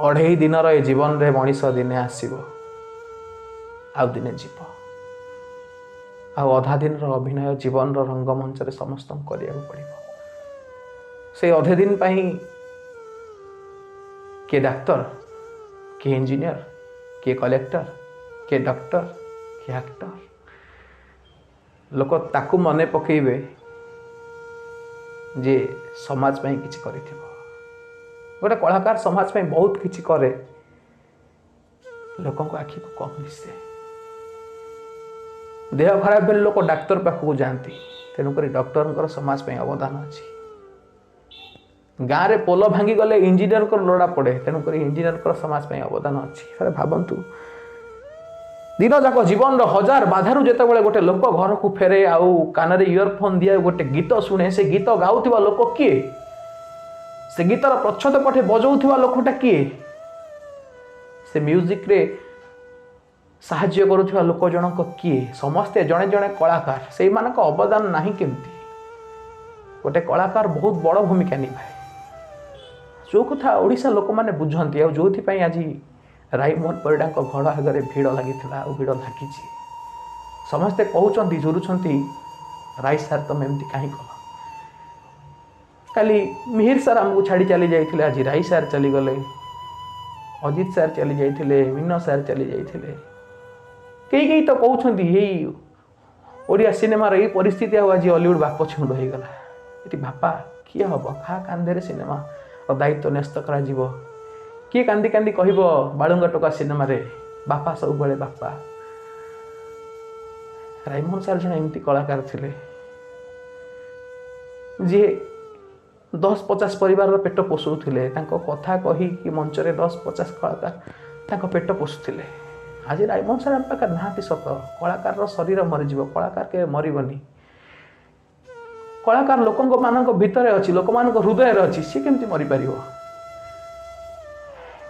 अढ़ई दिन ये जीवन रे मनीष दिने आसब आउ दिने जीव आधा दिन अभिनय जीवन रंगमंच रे समस्त करिया पड़ो से अधे दिन किए डाक्तर किए इंजीनियर किए कलेक्टर किए डॉक्टर किए एक्टर लोक ताकू मने पकेबे जे समाज में किछि करिथिबो गोटे कलाकार समाज में बहुत किछि करे लोकों को आखि को कम दिसे देह खराब बेले लोक डाक्तर पाखक जाती तेणुक डॉक्टर समाज में अवदान अच्छी गाँव में पोल भांगी गले इंजीनियर को लोड़ा पड़े तेणुक इंजीनियर समाज में अवदान अच्छी भावतु दिन जाक जीवन हजार बाधारू जिते गोटे लोक घर को फेरे आउ कान इयरफोन दिए गोटे गीत शुणे से गीत गाउथवा लोक किए से गीतर प्रच्छद पटे बजाउथवा लोकटा किए से म्यूजिक रे साहाय्य करुथवा लोक जनक किए समस्ते जड़े जड़े कलाकार से मानक अवदान नहीं केमती गोटे कलाकार बहुत बड़ भूमिका निभाए जो कथा ओडिशा लोक मैंने बुझंती आ जो आज राईमोहन परिडा घर आगे भिड़ लगी भिड़ लगी समस्ते कहते झुरुंट राई सार तुम एमती कहीं कल काली मिहिर सार आमको छाड़ी चली जाते आज राई सार चलीगले अजित सार चली जाते मीन सार चली जाते कई तो कहते यही ओडिया सिनेमार यही परिस्थिति आज हॉलीवुड बाप छुंड हो गला ये बापा किए हम खा कांधे सिनेमा दायित्व न्यस्त करा किए कांदी कांदी कह बालुंगा टोका सिनेमा रे बापा सब बड़े बापा राईमोहन सार जन एमती कलाकार थे जी 10-50 परिवार पेट पोषुले कथा कही कि मंच रे 10-50 कलाकार पेट पोषुले आज राईमोहन सार आम पाखे ना सत कलाकार शरीर मरीज कलाकार के मरबनी कलाकार लोक मान भितर अच्छी लोक मान हृदय अच्छी सी केमती मरी पार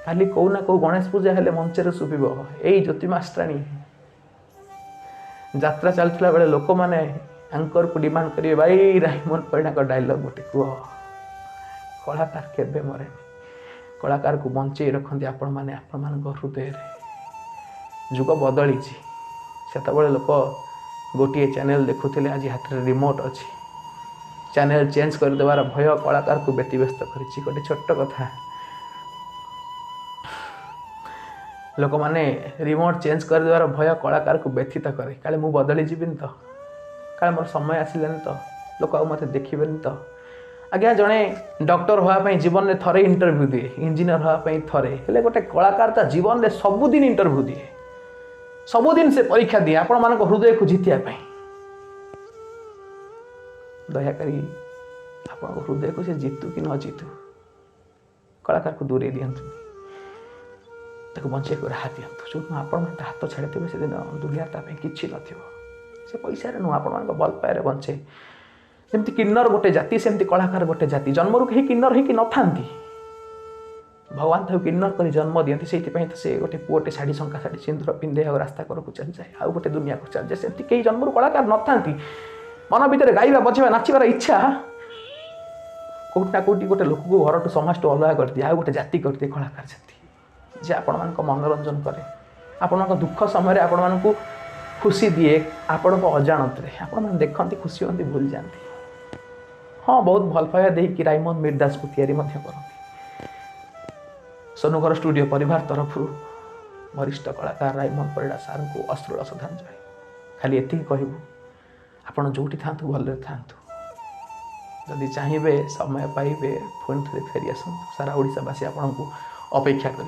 खाली कौ ना कौ गणेश पूजा हेले मंचरे शुभिब यही ज्योतिमास्त्राणी यात्रा चलता बेले लोक मैंने एंकर को डिमांड करेंगे भाई राईमोहन परिडा डायलॉग गोटे कह कलाकार केबे मरे कलाकार को बंचे रखते आपण मैंने हृदय जुग बदली से लोक गोटे चैनल देखुले आज हाथ में रिमोट अच्छी चैनल चेंज करदेवार भय कलाकार को व्यतिव्यस्त कर गोटे छोट कथा लोक मैंने रिमोट चेंज करदेवार भय कलाकार को व्यथित करे काले मु बदली जीविनी तो काले मोर समय आसिलानी तो लोक आ मत देखिए तो आज्ञा जड़े डॉक्टर होगापी जीवन में थरे इंटरव्यू दिए इंजीनियर होगापी थरे हेले गोटे कलाकार ता जीवन में सबुदिन इंटरव्यू दिए सबुदिन से परीक्षा दिए आपण मान हृदय को जीतियापाई दयाकारी आपण हृदय को से जीतु कि न जीतु कलाकार को दूरे दिंतु बचे राह दिंतु जो आपण हाथ छाड़ी से दिन दुनिया कि से पैसा नुह आपण भल पाए बचे जमती किन्नर गोटे जाति सेमती कलाकार गोटे जाति जन्मरू कहीं किन्नर ही न था भगवान ताकू किन्नर कर जन्म दिखती से से गोटे पुओटे शाढ़ी शंका शाढ़ी सिंदूर पिंधे और रास्ता करक चली जाए आउ गोटे दुनिया को चल जाए सेमती कई जन्मरू कलाकार न था मन भितर गाइबा बजेबा नाचबार इच्छा कौटी ना कौटी गोटे लोक को घर समाज अलग कर दिए आ गोटे जाति कर दिए कलाकार जाति जे आपण मनोरंजन करे आपण दुख समय आपण मानक खुशी दिए आपण अजाणत आपण देखते खुशी होती भूल जाती हाँ बहुत भल पाया देकी राईमोहन मिर्दास को तैयारी करती सोनुघर स्टूडियो परिवार तरफ वरिष्ठ कलाकार राईमोहन परिडा सार को अश्रुल श्रद्धांजलि खाली एति कहबू आपण जोटी थांतु भलरे थांतु जदि चाहिए समय पाइबे पुणी थे फेरी आसतु सारा ओडिशावासी आपण को अपेक्षा कर